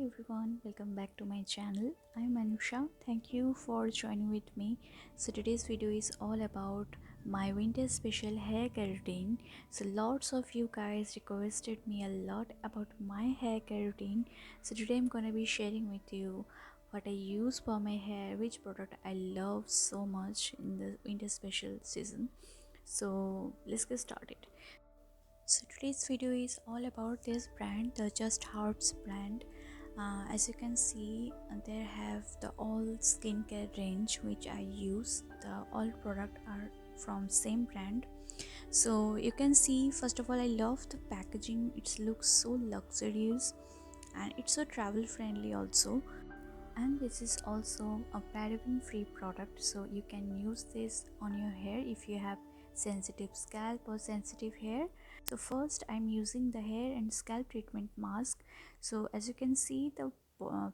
everyone, welcome back to my channel. I'm Anusha. Thank you for joining with me. So today's video is all about my winter special hair care routine. So lots of you guys requested me a lot about my hair care routine. So today I'm gonna be sharing with you what I use for my hair, which product I love so much in the winter special season. So let's get started. So today's video is all about this brand, the Just Harbs brand. As you can see, they have the all skincare range which I use. The all product are from same brand. So you can see, first of all, I love the packaging. It looks so luxurious and it's so travel friendly also. And this is also a paraben free product, so you can use this on your hair if you have sensitive scalp or sensitive hair. So first I'm using the hair and scalp treatment mask. So as you can see, the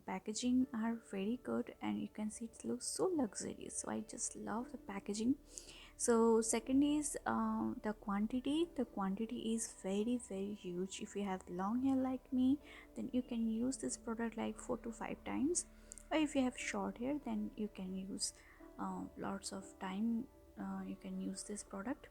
packaging are very good and you can see it looks so luxurious, so I just love the packaging. So second is the quantity is very huge. If you have long hair like me, then you can use this product like 4 to 5 times, or if you have short hair, then you can use lots of time. You can use this product.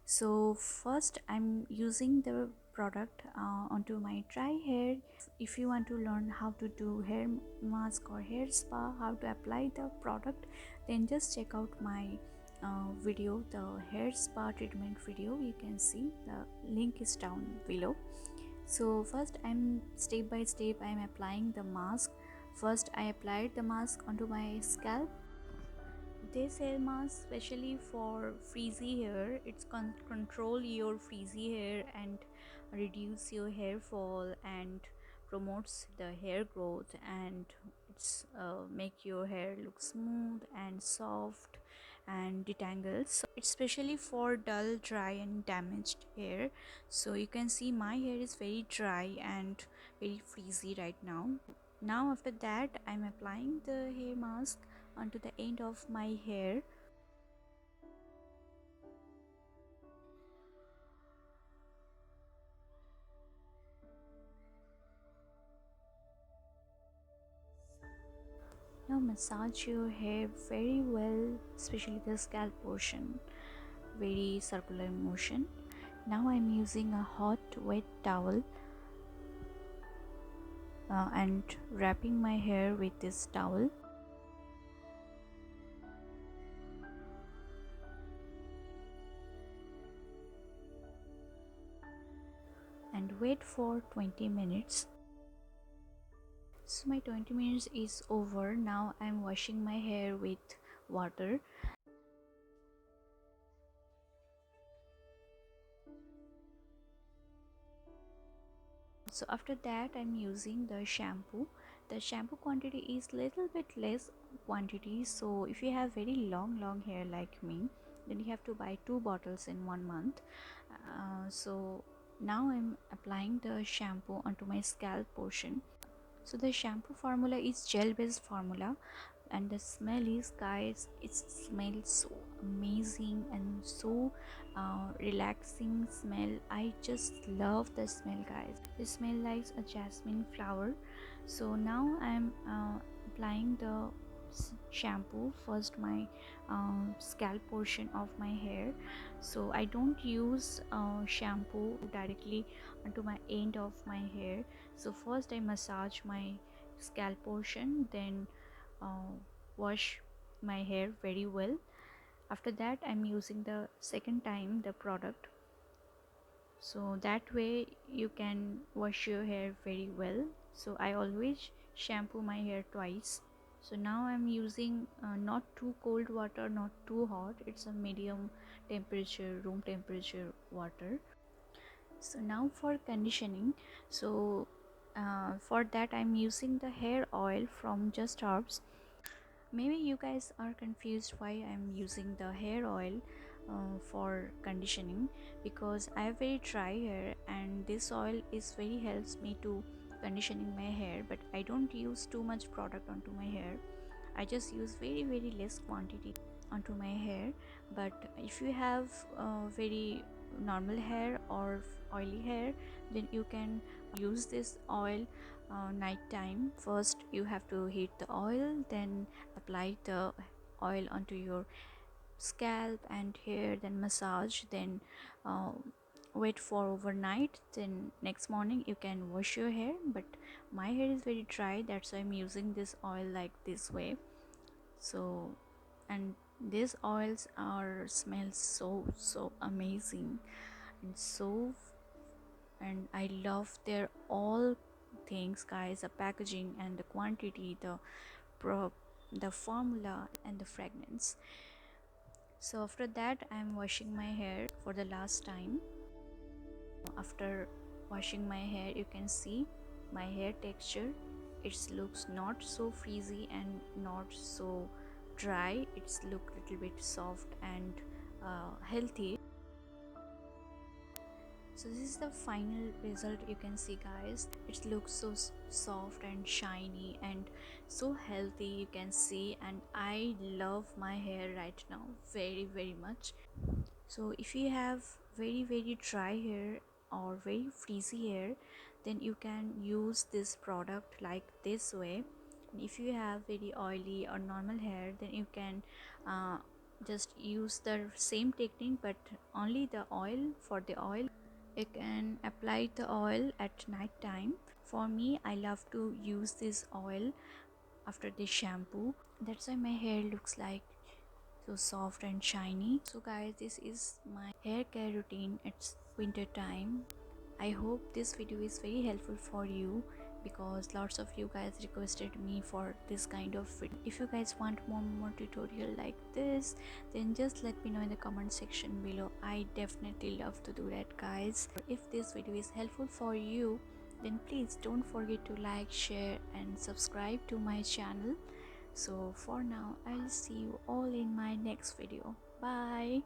So first I'm using the product onto my dry hair. If you want to learn how to do hair mask or hair spa, how to apply the product, then just check out my video, the hair spa treatment video. You can see the link is down below. So first I'm step by step I'm applying the mask. First I applied the mask onto my scalp. This hair mask especially for frizzy hair, it's control your frizzy hair and reduce your hair fall and promotes the hair growth, and it's make your hair look smooth and soft and detangled. So it's especially for dull, dry and damaged hair. So you can see my hair is very dry and very frizzy right now. Now after that I'm applying the hair mask onto the end of my hair. Now massage your hair very well, especially the scalp portion, very circular motion. Now I'm using a hot wet towel and wrapping my hair with this towel. And wait for 20 minutes. So my 20 minutes is over. Now I'm washing my hair with water. So after that I'm using the shampoo. The shampoo quantity is little bit less quantity, so if you have very long hair like me, then you have to buy 2 bottles in 1 month. So now I'm applying the shampoo onto my scalp portion. So the shampoo formula is gel based formula, and the smell is, guys, it smells so amazing and so relaxing smell. I just love the smell, guys. It smells like a jasmine flower. So now I'm applying the shampoo first my scalp portion of my hair. So I don't use shampoo directly onto my end of my hair. So first I massage my scalp portion, then uh, wash my hair very well. After that I'm using the second time the product, so that way you can wash your hair very well. So I always shampoo my hair twice. So now I'm using not too cold water, not too hot, it's a medium temperature, room temperature water. So now for conditioning. So for that I'm using the hair oil from Just Herbs. Maybe you guys are confused why I'm using the hair oil for conditioning, because I have very dry hair and this oil is very helps me to conditioning my hair, but I don't use too much product onto my hair. I just use very less quantity onto my hair. But if you have very normal hair or oily hair, then you can use this oil night time. First you have to heat the oil, then apply the oil onto your scalp and hair, then massage, then uh, wait for overnight, then next morning you can wash your hair. But my hair is very dry, that's why I'm using this oil like this way. So, and these oils are smell so amazing, and so, and I love their all things, guys, the packaging and the quantity, the pro the formula and the fragrance. So after that I'm washing my hair for the last time. After washing my hair, you can see my hair texture, it looks not so frizzy and not so dry, it's look little bit soft and healthy. So this is the final result. You can see, guys, it looks so soft and shiny and so healthy, you can see, and I love my hair right now very much. So if you have very dry hair or very frizzy hair, then you can use this product like this way. If you have very oily or normal hair, then you can uh, just use the same technique, but only the oil. For the oil, you can apply the oil at night time. For me, I love to use this oil after the shampoo. That's why my hair looks like so soft and shiny. So guys, this is my hair care routine. It's winter time. I hope this video is very helpful for you, because lots of you guys requested me for this kind of video. If you guys want more tutorial like this, then just let me know in the comment section below. I definitely love to do that, guys. If this video is helpful for you, then please don't forget to like, share and subscribe to my channel. So for now, I'll see you all in my next video. Bye.